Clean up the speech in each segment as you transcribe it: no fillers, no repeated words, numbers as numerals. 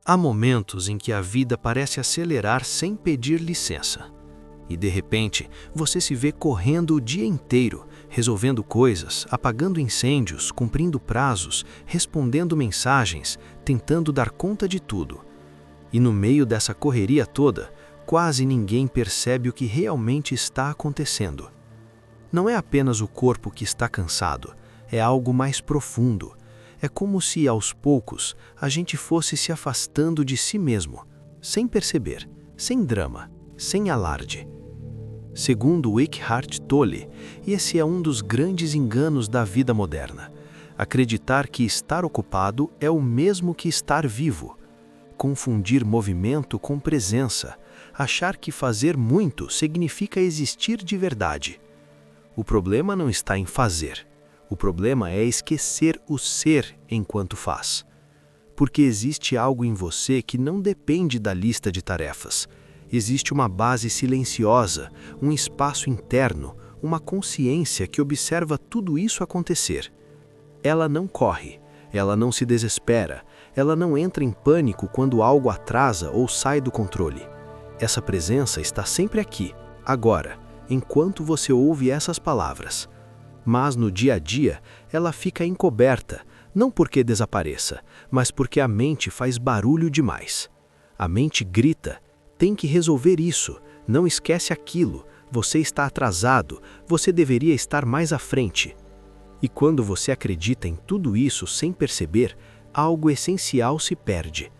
Há momentos em que a vida parece acelerar sem pedir licença. E de repente, você se vê correndo o dia inteiro, resolvendo coisas, apagando incêndios, cumprindo prazos, respondendo mensagens, tentando dar conta de tudo. E no meio dessa correria toda, quase ninguém percebe o que realmente está acontecendo. Não é apenas o corpo que está cansado, é algo mais profundo. É como se, aos poucos, a gente fosse se afastando de si mesmo, sem perceber, sem drama, sem alarde. Segundo Eckhart Tolle, esse é um dos grandes enganos da vida moderna. Acreditar que estar ocupado é o mesmo que estar vivo. Confundir movimento com presença. Achar que fazer muito significa existir de verdade. O problema não está em fazer. O problema é esquecer o ser enquanto faz. Porque existe algo em você que não depende da lista de tarefas. Existe uma base silenciosa, um espaço interno, uma consciência que observa tudo isso acontecer. Ela não corre, ela não se desespera, ela não entra em pânico quando algo atrasa ou sai do controle. Essa presença está sempre aqui, agora, enquanto você ouve essas palavras. Mas no dia a dia, ela fica encoberta, não porque desapareça, mas porque a mente faz barulho demais. A mente grita: tem que resolver isso, não esquece aquilo, você está atrasado, você deveria estar mais à frente. E quando você acredita em tudo isso sem perceber, algo essencial se perde.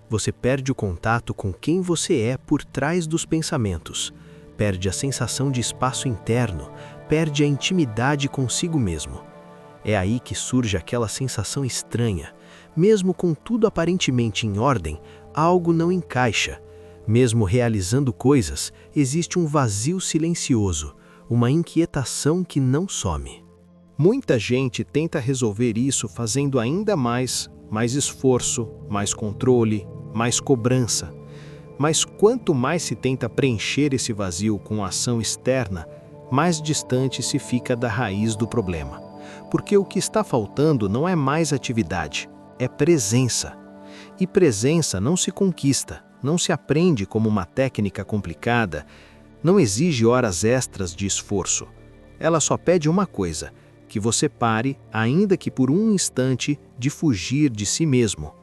Você perde o contato com quem você é por trás dos pensamentos, perde a sensação de espaço interno, perde a intimidade consigo mesmo. É aí que surge aquela sensação estranha. Mesmo com tudo aparentemente em ordem, algo não encaixa. Mesmo realizando coisas, existe um vazio silencioso, uma inquietação que não some. Muita gente tenta resolver isso fazendo ainda mais esforço, mais controle, mais cobrança. Mas quanto mais se tenta preencher esse vazio com ação externa, mais distante se fica da raiz do problema. Porque o que está faltando não é mais atividade, é presença. E presença não se conquista, não se aprende como uma técnica complicada, não exige horas extras de esforço. Ela só pede uma coisa: que você pare, ainda que por um instante, de fugir de si mesmo.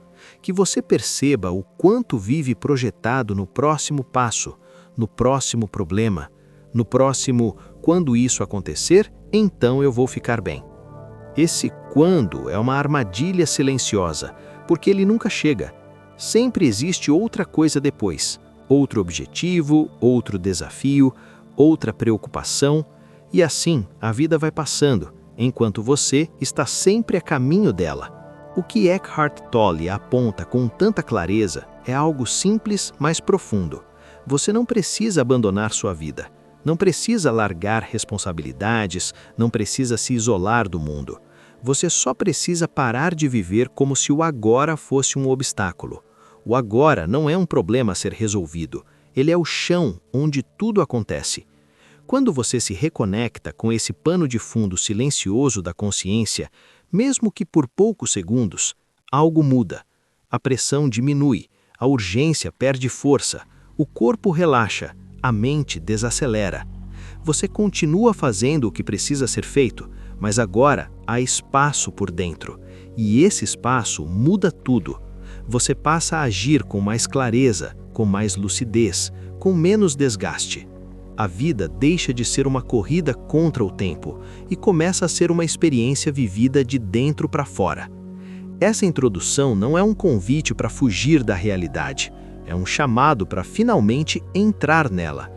Que você perceba o quanto vive projetado no próximo passo, no próximo problema, no próximo "quando isso acontecer, então eu vou ficar bem". Esse "quando" é uma armadilha silenciosa, porque ele nunca chega. Sempre existe outra coisa depois, outro objetivo, outro desafio, outra preocupação, e assim a vida vai passando, enquanto você está sempre a caminho dela. O que Eckhart Tolle aponta com tanta clareza é algo simples, mas profundo. Você não precisa abandonar sua vida, não precisa largar responsabilidades, não precisa se isolar do mundo. Você só precisa parar de viver como se o agora fosse um obstáculo. O agora não é um problema a ser resolvido, ele é o chão onde tudo acontece. Quando você se reconecta com esse pano de fundo silencioso da consciência, mesmo que por poucos segundos, algo muda. A pressão diminui, a urgência perde força, o corpo relaxa, a mente desacelera. Você continua fazendo o que precisa ser feito, mas agora há espaço por dentro, e esse espaço muda tudo. Você passa a agir com mais clareza, com mais lucidez, com menos desgaste. A vida deixa de ser uma corrida contra o tempo e começa a ser uma experiência vivida de dentro para fora. Essa introdução não é um convite para fugir da realidade, é um chamado para finalmente entrar nela.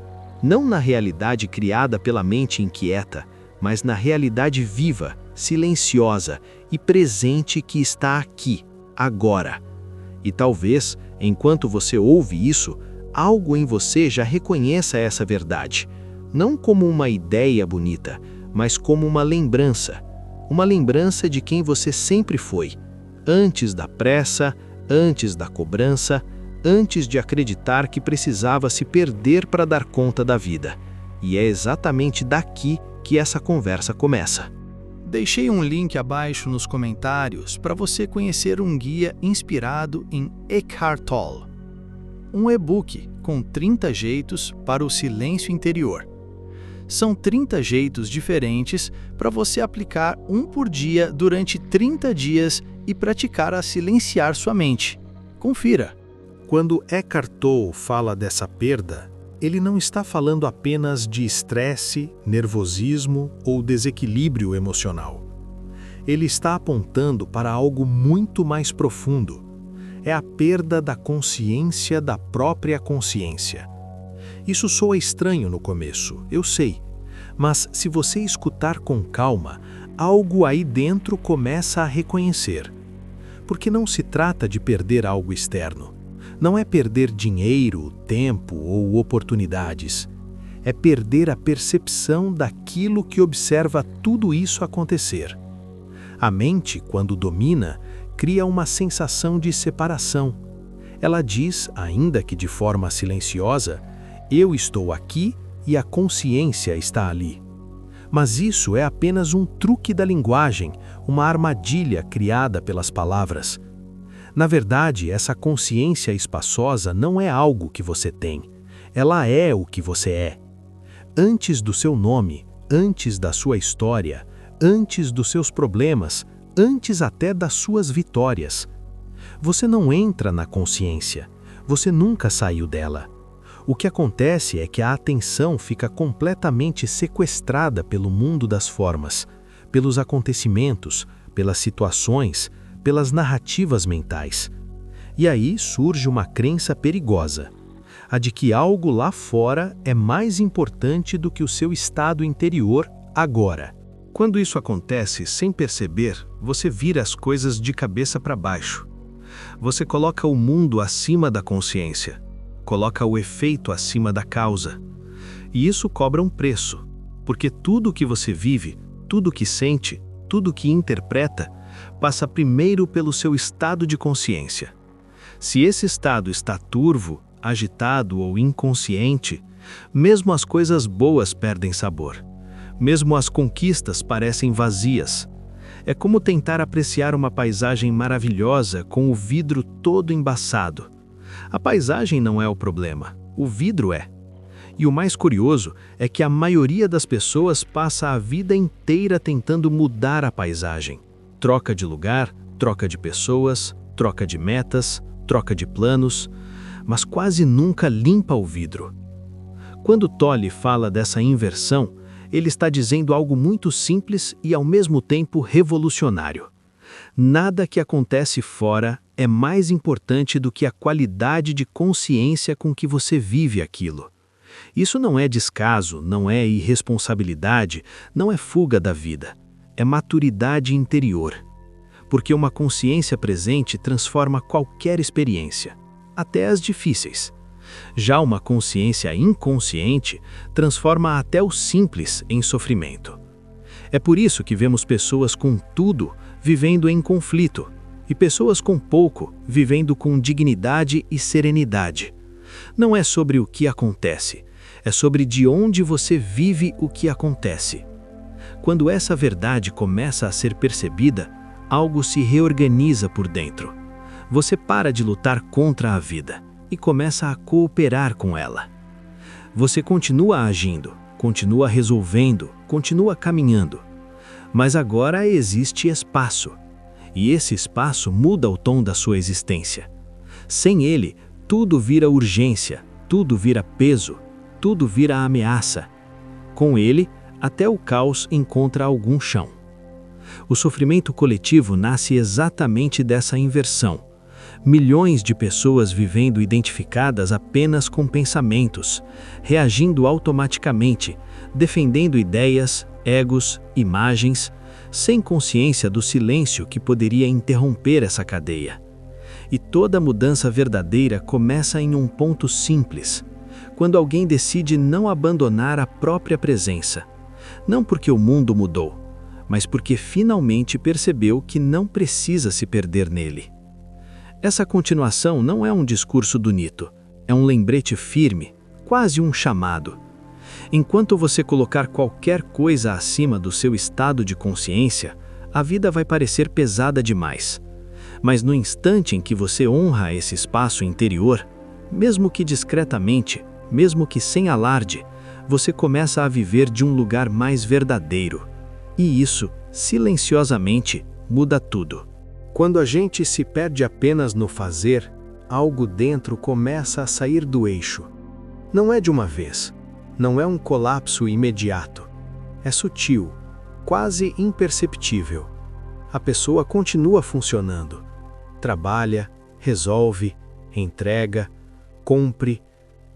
Não na realidade criada pela mente inquieta, mas na realidade viva, silenciosa e presente que está aqui, agora. E talvez, enquanto você ouve isso, algo em você já reconheça essa verdade, não como uma ideia bonita, mas como uma lembrança de quem você sempre foi, antes da pressa, antes da cobrança, antes de acreditar que precisava se perder para dar conta da vida. E é exatamente daqui que essa conversa começa. Deixei um link abaixo nos comentários para você conhecer um guia inspirado em Eckhart Tolle, um e-book com 30 jeitos para o silêncio interior. São 30 jeitos diferentes para você aplicar um por dia durante 30 dias e praticar a silenciar sua mente. Confira! Quando Eckhart Tolle fala dessa perda, ele não está falando apenas de estresse, nervosismo ou desequilíbrio emocional. Ele está apontando para algo muito mais profundo. É a perda da consciência da própria consciência. Isso soa estranho no começo, eu sei, mas se você escutar com calma, algo aí dentro começa a reconhecer. Porque não se trata de perder algo externo. Não é perder dinheiro, tempo ou oportunidades. É perder a percepção daquilo que observa tudo isso acontecer. A mente, quando domina, cria uma sensação de separação. Ela diz, ainda que de forma silenciosa, eu estou aqui e a consciência está ali. Mas isso é apenas um truque da linguagem, uma armadilha criada pelas palavras. Na verdade, essa consciência espaçosa não é algo que você tem. Ela é o que você é. Antes do seu nome, antes da sua história, antes dos seus problemas, antes até das suas vitórias. Você não entra na consciência. Você nunca saiu dela. O que acontece é que a atenção fica completamente sequestrada pelo mundo das formas, pelos acontecimentos, pelas situações, pelas narrativas mentais. E aí surge uma crença perigosa, a de que algo lá fora é mais importante do que o seu estado interior agora. Quando isso acontece sem perceber, você vira as coisas de cabeça para baixo. Você coloca o mundo acima da consciência, coloca o efeito acima da causa. E isso cobra um preço, porque tudo que você vive, tudo que sente, tudo que interpreta, passa primeiro pelo seu estado de consciência. Se esse estado está turvo, agitado ou inconsciente, mesmo as coisas boas perdem sabor. Mesmo as conquistas parecem vazias. É como tentar apreciar uma paisagem maravilhosa com o vidro todo embaçado. A paisagem não é o problema, o vidro é. E o mais curioso é que a maioria das pessoas passa a vida inteira tentando mudar a paisagem. Troca de lugar, troca de pessoas, troca de metas, troca de planos, mas quase nunca limpa o vidro. Quando Tolle fala dessa inversão, ele está dizendo algo muito simples e ao mesmo tempo revolucionário. Nada que acontece fora é mais importante do que a qualidade de consciência com que você vive aquilo. Isso não é descaso, não é irresponsabilidade, não é fuga da vida. É maturidade interior. Porque uma consciência presente transforma qualquer experiência, até as difíceis. Já uma consciência inconsciente transforma até o simples em sofrimento. É por isso que vemos pessoas com tudo vivendo em conflito e pessoas com pouco vivendo com dignidade e serenidade. Não é sobre o que acontece, é sobre de onde você vive o que acontece. Quando essa verdade começa a ser percebida, algo se reorganiza por dentro. Você para de lutar contra a vida e começa a cooperar com ela. Você continua agindo, continua resolvendo, continua caminhando. Mas agora existe espaço. E esse espaço muda o tom da sua existência. Sem ele, tudo vira urgência, tudo vira peso, tudo vira ameaça. Com ele, até o caos encontra algum chão. O sofrimento coletivo nasce exatamente dessa inversão. Milhões de pessoas vivendo identificadas apenas com pensamentos, reagindo automaticamente, defendendo ideias, egos, imagens, sem consciência do silêncio que poderia interromper essa cadeia. E toda mudança verdadeira começa em um ponto simples, quando alguém decide não abandonar a própria presença. Não porque o mundo mudou, mas porque finalmente percebeu que não precisa se perder nele. Essa continuação não é um discurso bonito, é um lembrete firme, quase um chamado. Enquanto você colocar qualquer coisa acima do seu estado de consciência, a vida vai parecer pesada demais. Mas no instante em que você honra esse espaço interior, mesmo que discretamente, mesmo que sem alarde, você começa a viver de um lugar mais verdadeiro. E isso, silenciosamente, muda tudo. Quando a gente se perde apenas no fazer, algo dentro começa a sair do eixo. Não é de uma vez, não é um colapso imediato. É sutil, quase imperceptível. A pessoa continua funcionando. Trabalha, resolve, entrega, cumpre,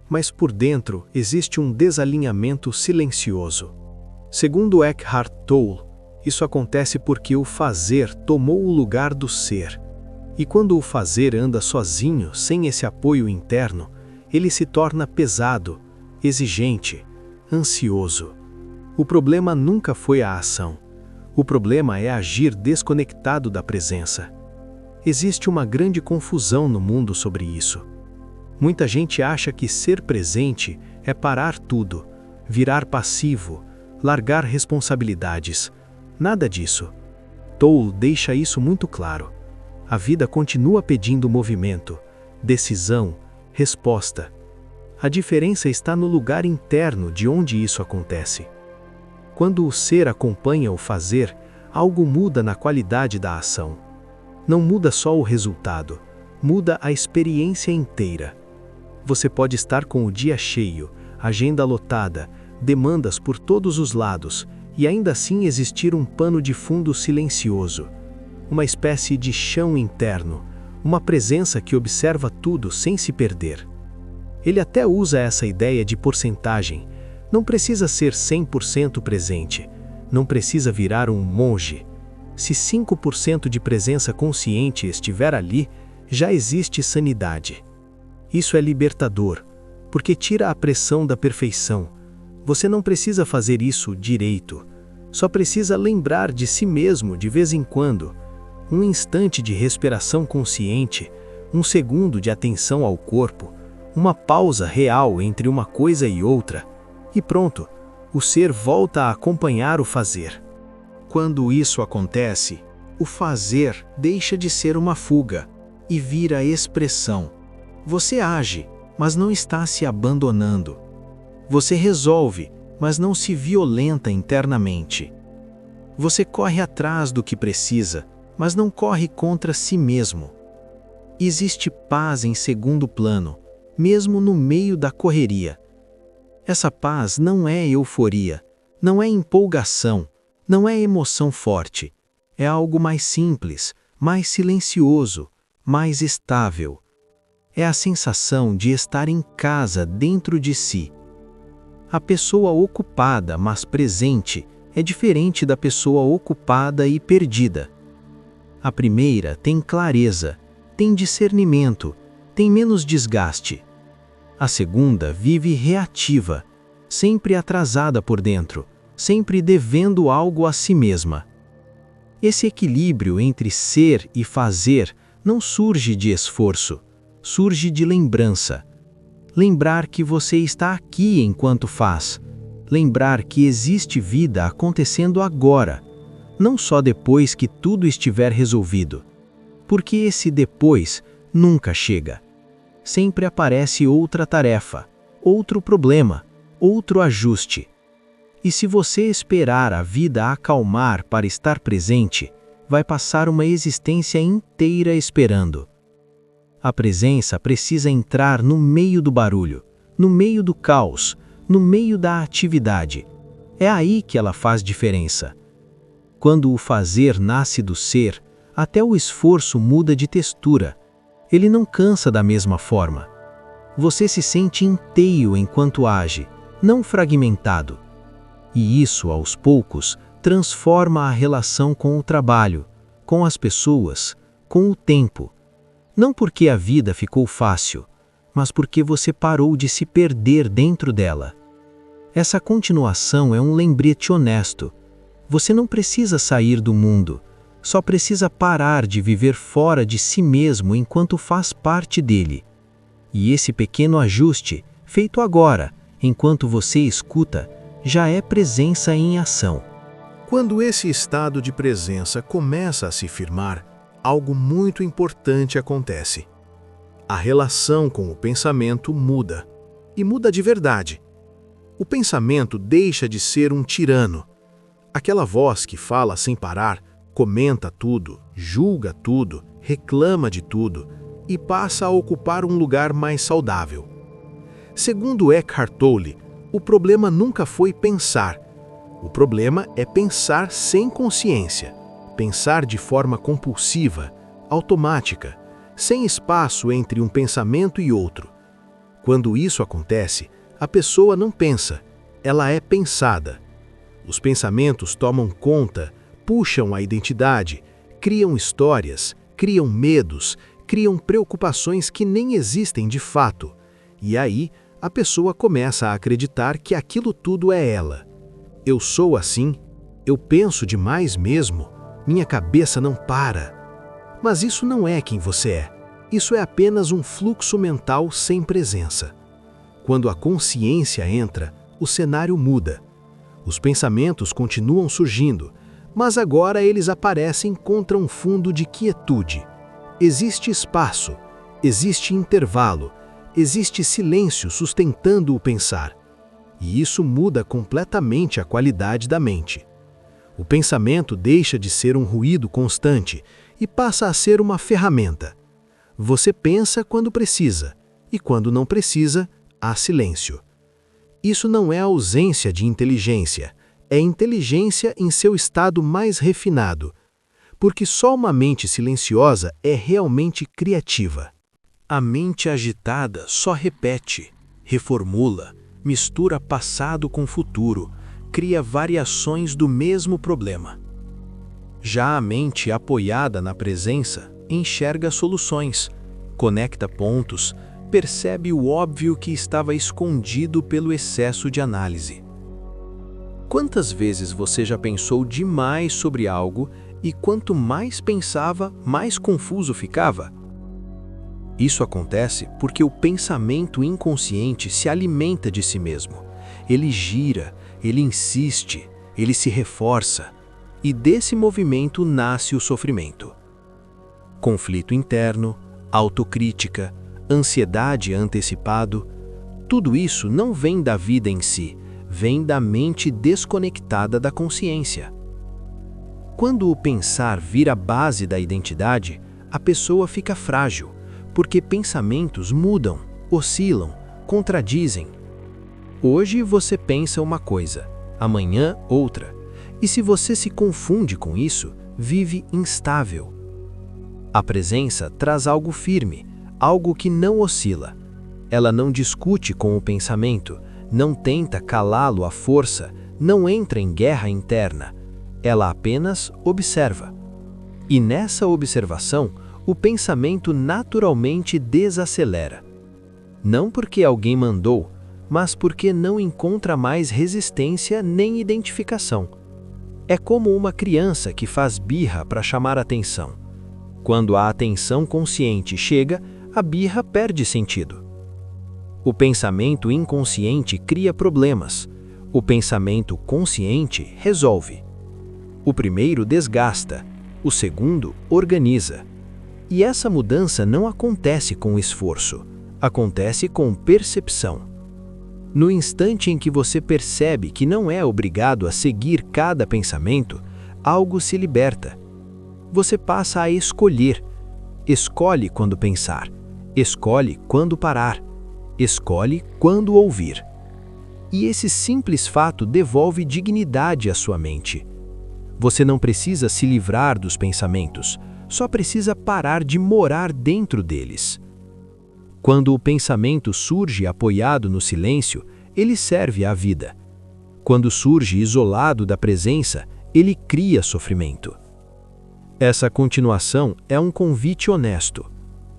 mas por dentro existe um desalinhamento silencioso. Segundo Eckhart Tolle, isso acontece porque o fazer tomou o lugar do ser. E quando o fazer anda sozinho, sem esse apoio interno, ele se torna pesado, exigente, ansioso. O problema nunca foi a ação. O problema é agir desconectado da presença. Existe uma grande confusão no mundo sobre isso. Muita gente acha que ser presente é parar tudo, virar passivo, largar responsabilidades. Nada disso. Tolle deixa isso muito claro. A vida continua pedindo movimento, decisão, resposta. A diferença está no lugar interno de onde isso acontece. Quando o ser acompanha o fazer, algo muda na qualidade da ação. Não muda só o resultado, muda a experiência inteira. Você pode estar com o dia cheio, agenda lotada, demandas por todos os lados, e ainda assim existir um pano de fundo silencioso. Uma espécie de chão interno, uma presença que observa tudo sem se perder. Ele até usa essa ideia de porcentagem. Não precisa ser 100% presente. Não precisa virar um monge. Se 5% de presença consciente estiver ali, já existe sanidade. Isso é libertador, porque tira a pressão da perfeição. Você não precisa fazer isso direito. Só precisa lembrar de si mesmo de vez em quando. Um instante de respiração consciente, um segundo de atenção ao corpo, uma pausa real entre uma coisa e outra, e pronto, o ser volta a acompanhar o fazer. Quando isso acontece, o fazer deixa de ser uma fuga e vira expressão. Você age, mas não está se abandonando. Você resolve, mas não se violenta internamente. Você corre atrás do que precisa, mas não corre contra si mesmo. Existe paz em segundo plano, mesmo no meio da correria. Essa paz não é euforia, não é empolgação, não é emoção forte. É algo mais simples, mais silencioso, mais estável. É a sensação de estar em casa dentro de si. A pessoa ocupada, mas presente, é diferente da pessoa ocupada e perdida. A primeira tem clareza, tem discernimento, tem menos desgaste. A segunda vive reativa, sempre atrasada por dentro, sempre devendo algo a si mesma. Esse equilíbrio entre ser e fazer não surge de esforço, surge de lembrança. Lembrar que você está aqui enquanto faz. Lembrar que existe vida acontecendo agora, não só depois que tudo estiver resolvido. Porque esse depois nunca chega. Sempre aparece outra tarefa, outro problema, outro ajuste. E se você esperar a vida acalmar para estar presente, vai passar uma existência inteira esperando. A presença precisa entrar no meio do barulho, no meio do caos, no meio da atividade. É aí que ela faz diferença. Quando o fazer nasce do ser, até o esforço muda de textura. Ele não cansa da mesma forma. Você se sente inteiro enquanto age, não fragmentado. E isso, aos poucos, transforma a relação com o trabalho, com as pessoas, com o tempo. Não porque a vida ficou fácil, mas porque você parou de se perder dentro dela. Essa continuação é um lembrete honesto. Você não precisa sair do mundo, só precisa parar de viver fora de si mesmo enquanto faz parte dele. E esse pequeno ajuste, feito agora, Enquanto você escuta, já é presença em ação. Quando esse estado de presença começa a se firmar, algo muito importante acontece. A relação com o pensamento muda, e muda de verdade. O pensamento deixa de ser um tirano. Aquela voz que fala sem parar, comenta tudo, julga tudo, reclama de tudo e passa a ocupar um lugar mais saudável. Segundo Eckhart Tolle, o problema nunca foi pensar. O problema é pensar sem consciência, pensar de forma compulsiva, automática, sem espaço entre um pensamento e outro. Quando isso acontece, a pessoa não pensa, ela é pensada. Os pensamentos tomam conta, puxam a identidade, criam histórias, criam medos, criam preocupações que nem existem de fato. E aí, a pessoa começa a acreditar que aquilo tudo é ela. Eu sou assim? Eu penso demais mesmo? Minha cabeça não para. Mas isso não é quem você é. Isso é apenas um fluxo mental sem presença. Quando a consciência entra, o cenário muda. Os pensamentos continuam surgindo, mas agora eles aparecem contra um fundo de quietude. Existe espaço, existe intervalo, existe silêncio sustentando o pensar. E isso muda completamente a qualidade da mente. O pensamento deixa de ser um ruído constante e passa a ser uma ferramenta. Você pensa quando precisa, e quando não precisa, há silêncio. Isso não é ausência de inteligência, é inteligência em seu estado mais refinado, porque só uma mente silenciosa é realmente criativa. A mente agitada só repete, reformula, mistura passado com futuro, cria variações do mesmo problema. Já a mente apoiada na presença enxerga soluções, conecta pontos, percebe o óbvio que estava escondido pelo excesso de análise. Quantas vezes você já pensou demais sobre algo e quanto mais pensava, mais confuso ficava? Isso acontece porque o pensamento inconsciente se alimenta de si mesmo. Ele gira, ele insiste, ele se reforça, e desse movimento nasce o sofrimento. Conflito interno, autocrítica, ansiedade antecipado, tudo isso não vem da vida em si, vem da mente desconectada da consciência. Quando o pensar vira a base da identidade, a pessoa fica frágil, porque pensamentos mudam, oscilam, contradizem. Hoje você pensa uma coisa, amanhã outra, e se você se confunde com isso, vive instável. A presença traz algo firme, algo que não oscila. Ela não discute com o pensamento, não tenta calá-lo à força, não entra em guerra interna. Ela apenas observa. E nessa observação, o pensamento naturalmente desacelera. Não porque alguém mandou, mas porque não encontra mais resistência nem identificação. É como uma criança que faz birra para chamar atenção. Quando a atenção consciente chega, a birra perde sentido. O pensamento inconsciente cria problemas. O pensamento consciente resolve. O primeiro desgasta, o segundo organiza. E essa mudança não acontece com esforço, acontece com percepção. No instante em que você percebe que não é obrigado a seguir cada pensamento, algo se liberta. Você passa a escolher. Escolhe quando pensar, escolhe quando parar, escolhe quando ouvir. E esse simples fato devolve dignidade à sua mente. Você não precisa se livrar dos pensamentos, só precisa parar de morar dentro deles. Quando o pensamento surge apoiado no silêncio, ele serve à vida. Quando surge isolado da presença, ele cria sofrimento. Essa continuação é um convite honesto.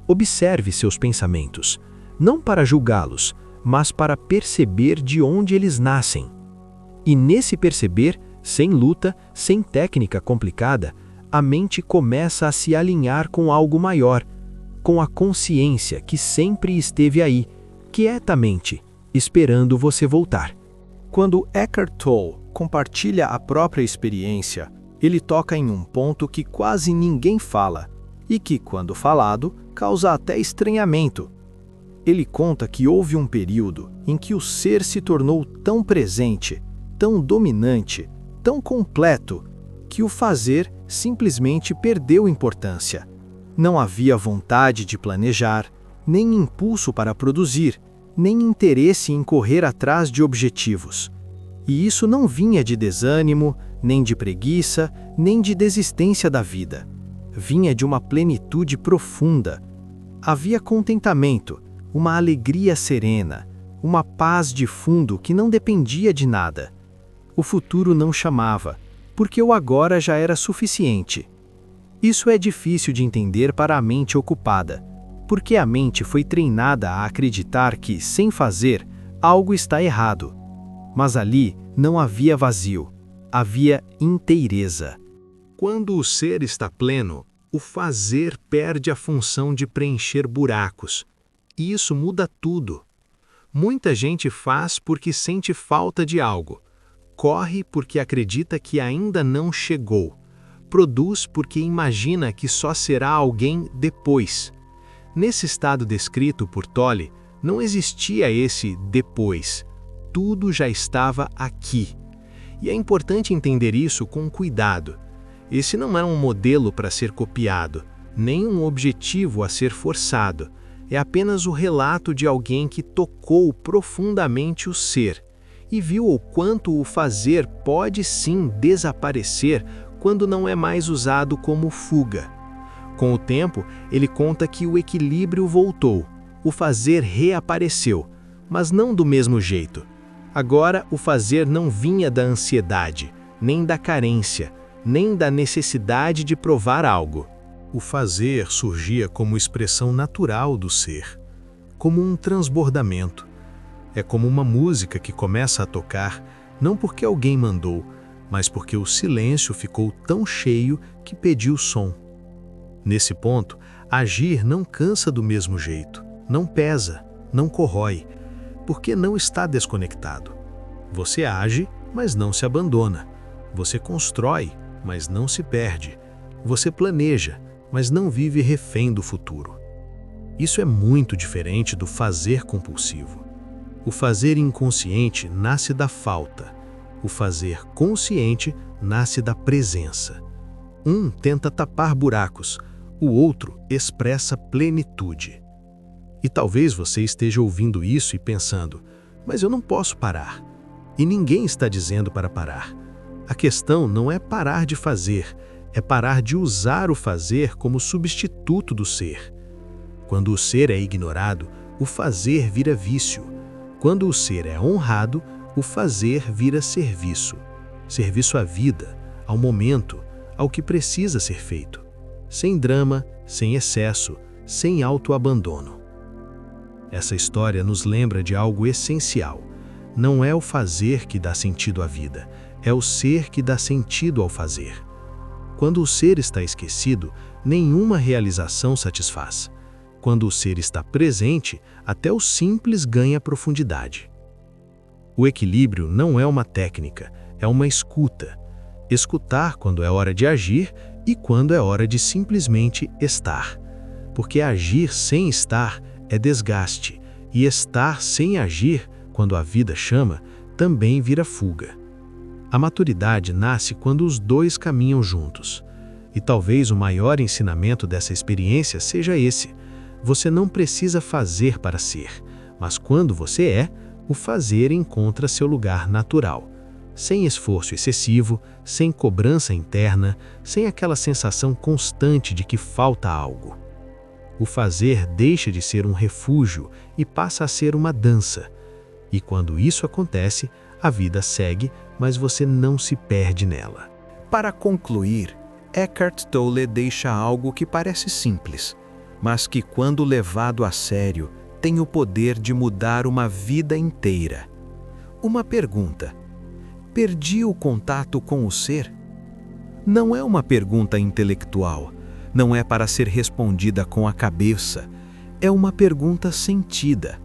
Observe seus pensamentos, não para julgá-los, mas para perceber de onde eles nascem. E nesse perceber, sem luta, sem técnica complicada, a mente começa a se alinhar com algo maior, com a consciência que sempre esteve aí, quietamente, esperando você voltar. Quando Eckhart Tolle compartilha a própria experiência, ele toca em um ponto que quase ninguém fala e que, quando falado, causa até estranhamento. Ele conta que houve um período em que o ser se tornou tão presente, tão dominante, tão completo, que o fazer simplesmente perdeu importância. Não havia vontade de planejar, nem impulso para produzir, nem interesse em correr atrás de objetivos. E isso não vinha de desânimo, nem de preguiça, nem de desistência da vida. Vinha de uma plenitude profunda. Havia contentamento, uma alegria serena, uma paz de fundo que não dependia de nada. O futuro não chamava, porque o agora já era suficiente. Isso é difícil de entender para a mente ocupada, porque a mente foi treinada a acreditar que, sem fazer, algo está errado. Mas ali não havia vazio, havia inteireza. Quando o ser está pleno, o fazer perde a função de preencher buracos. E isso muda tudo. Muita gente faz porque sente falta de algo. Corre porque acredita que ainda não chegou. Produz porque imagina que só será alguém depois. Nesse estado descrito por Tolle, não existia esse depois. Tudo já estava aqui. E é importante entender isso com cuidado. Esse não é um modelo para ser copiado, nem um objetivo a ser forçado. É apenas o relato de alguém que tocou profundamente o ser e viu o quanto o fazer pode sim desaparecer quando não é mais usado como fuga. Com o tempo, ele conta que o equilíbrio voltou, o fazer reapareceu, mas não do mesmo jeito. Agora, o fazer não vinha da ansiedade, nem da carência, nem da necessidade de provar algo. O fazer surgia como expressão natural do ser, como um transbordamento. É como uma música que começa a tocar, não porque alguém mandou, mas porque o silêncio ficou tão cheio que pediu som. Nesse ponto, agir não cansa do mesmo jeito, não pesa, não corrói, porque não está desconectado. Você age, mas não se abandona. Você constrói, mas não se perde. Você planeja, mas não vive refém do futuro. Isso é muito diferente do fazer compulsivo. O fazer inconsciente nasce da falta. O fazer consciente nasce da presença. Um tenta tapar buracos, o outro expressa plenitude. E talvez você esteja ouvindo isso e pensando, mas eu não posso parar. E ninguém está dizendo para parar. A questão não é parar de fazer, é parar de usar o fazer como substituto do ser. Quando o ser é ignorado, o fazer vira vício. Quando o ser é honrado, o fazer vira serviço. Serviço à vida, ao momento, ao que precisa ser feito. Sem drama, sem excesso, sem autoabandono. Essa história nos lembra de algo essencial. Não é o fazer que dá sentido à vida, é o ser que dá sentido ao fazer. Quando o ser está esquecido, nenhuma realização satisfaz. Quando o ser está presente, até o simples ganha profundidade. O equilíbrio não é uma técnica, é uma escuta. Escutar quando é hora de agir e quando é hora de simplesmente estar. Porque agir sem estar é desgaste, e estar sem agir, quando a vida chama, também vira fuga. A maturidade nasce quando os dois caminham juntos. E talvez o maior ensinamento dessa experiência seja esse: você não precisa fazer para ser, mas quando você é, o fazer encontra seu lugar natural. Sem esforço excessivo, sem cobrança interna, sem aquela sensação constante de que falta algo. O fazer deixa de ser um refúgio e passa a ser uma dança. E quando isso acontece, a vida segue, mas você não se perde nela. Para concluir, Eckhart Tolle deixa algo que parece simples, mas que, quando levado a sério, tem o poder de mudar uma vida inteira. Uma pergunta: perdi o contato com o ser? Não é uma pergunta intelectual, não é para ser respondida com a cabeça, é uma pergunta sentida.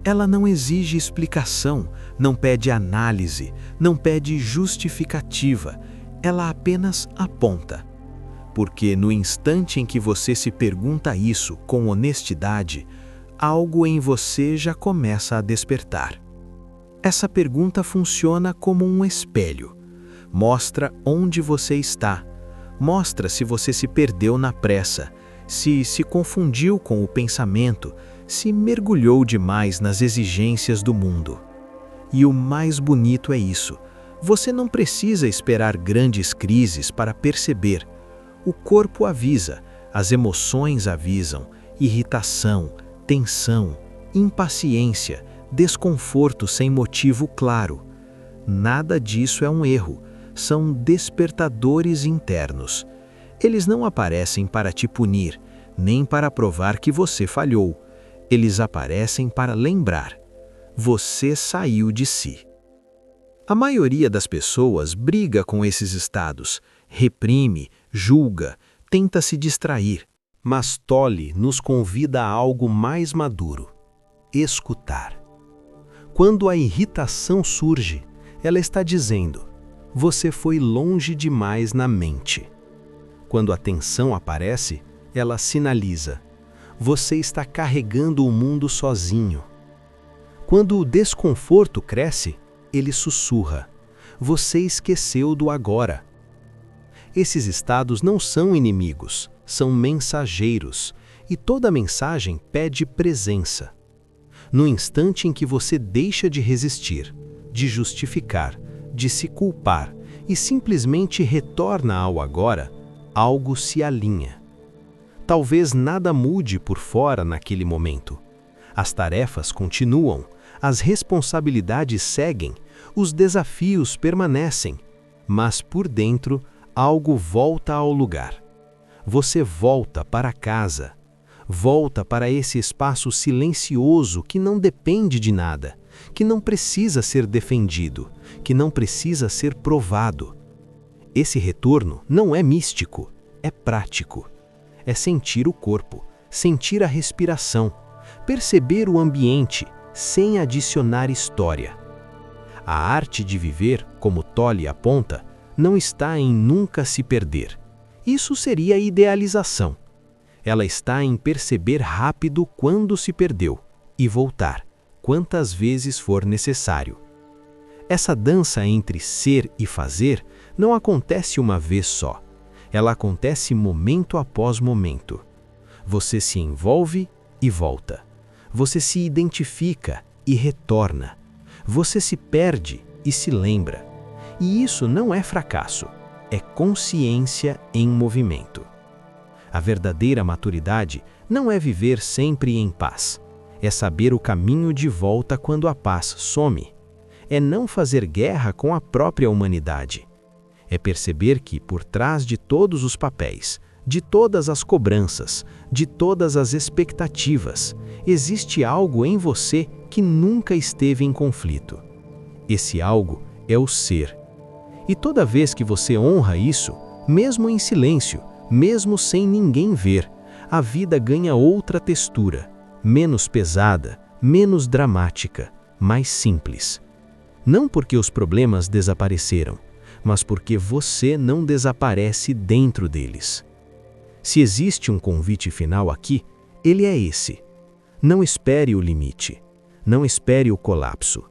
Ela não exige explicação, não pede análise, não pede justificativa, ela apenas aponta. Porque no instante em que você se pergunta isso com honestidade, algo em você já começa a despertar. Essa pergunta funciona como um espelho. Mostra onde você está. Mostra se você se perdeu na pressa, se confundiu com o pensamento, se mergulhou demais nas exigências do mundo. E o mais bonito é isso. Você não precisa esperar grandes crises para perceber. O corpo avisa, as emoções avisam, irritação, tensão, impaciência, desconforto sem motivo claro. Nada disso é um erro, são despertadores internos. Eles não aparecem para te punir, nem para provar que você falhou. Eles aparecem para lembrar. Você saiu de si. A maioria das pessoas briga com esses estados, reprime, julga, tenta se distrair. Mas Tolle nos convida a algo mais maduro: escutar. Quando a irritação surge, ela está dizendo: você foi longe demais na mente. Quando a tensão aparece, ela sinaliza: você está carregando o mundo sozinho. Quando o desconforto cresce, ele sussurra: você esqueceu do agora. Esses estados não são inimigos, são mensageiros, e toda mensagem pede presença. No instante em que você deixa de resistir, de justificar, de se culpar e simplesmente retorna ao agora, algo se alinha. Talvez nada mude por fora naquele momento. As tarefas continuam, as responsabilidades seguem, os desafios permanecem, mas por dentro algo volta ao lugar. Você volta para casa, volta para esse espaço silencioso que não depende de nada, que não precisa ser defendido, que não precisa ser provado. Esse retorno não é místico, é prático. É sentir o corpo, sentir a respiração, perceber o ambiente sem adicionar história. A arte de viver, como Tolle aponta, não está em nunca se perder. Isso seria idealização. Ela está em perceber rápido quando se perdeu e voltar, quantas vezes for necessário. Essa dança entre ser e fazer não acontece uma vez só. Ela acontece momento após momento. Você se envolve e volta. Você se identifica e retorna. Você se perde e se lembra. E isso não é fracasso, é consciência em movimento. A verdadeira maturidade não é viver sempre em paz. É saber o caminho de volta quando a paz some. É não fazer guerra com a própria humanidade. É perceber que, por trás de todos os papéis, de todas as cobranças, de todas as expectativas, existe algo em você que nunca esteve em conflito. Esse algo é o ser. E toda vez que você honra isso, mesmo em silêncio, mesmo sem ninguém ver, a vida ganha outra textura, menos pesada, menos dramática, mais simples. Não porque os problemas desapareceram, mas porque você não desaparece dentro deles. Se existe um convite final aqui, ele é esse. Não espere o limite. Não espere o colapso.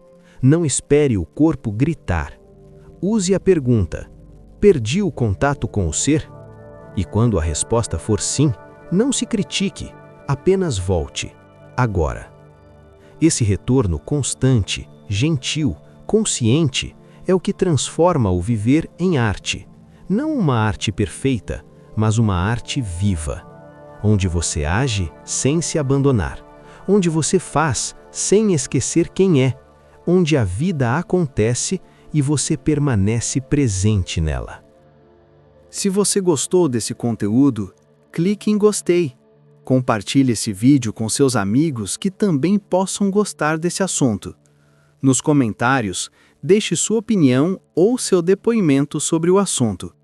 Não espere o corpo gritar. Use a pergunta: perdi o contato com o ser? E quando a resposta for sim, não se critique, apenas volte. Agora. Esse retorno constante, gentil, consciente, é o que transforma o viver em arte. Não uma arte perfeita, mas uma arte viva. Onde você age sem se abandonar. Onde você faz sem esquecer quem é. Onde a vida acontece e você permanece presente nela. Se você gostou desse conteúdo, clique em gostei. Compartilhe esse vídeo com seus amigos que também possam gostar desse assunto. Nos comentários, deixe sua opinião ou seu depoimento sobre o assunto.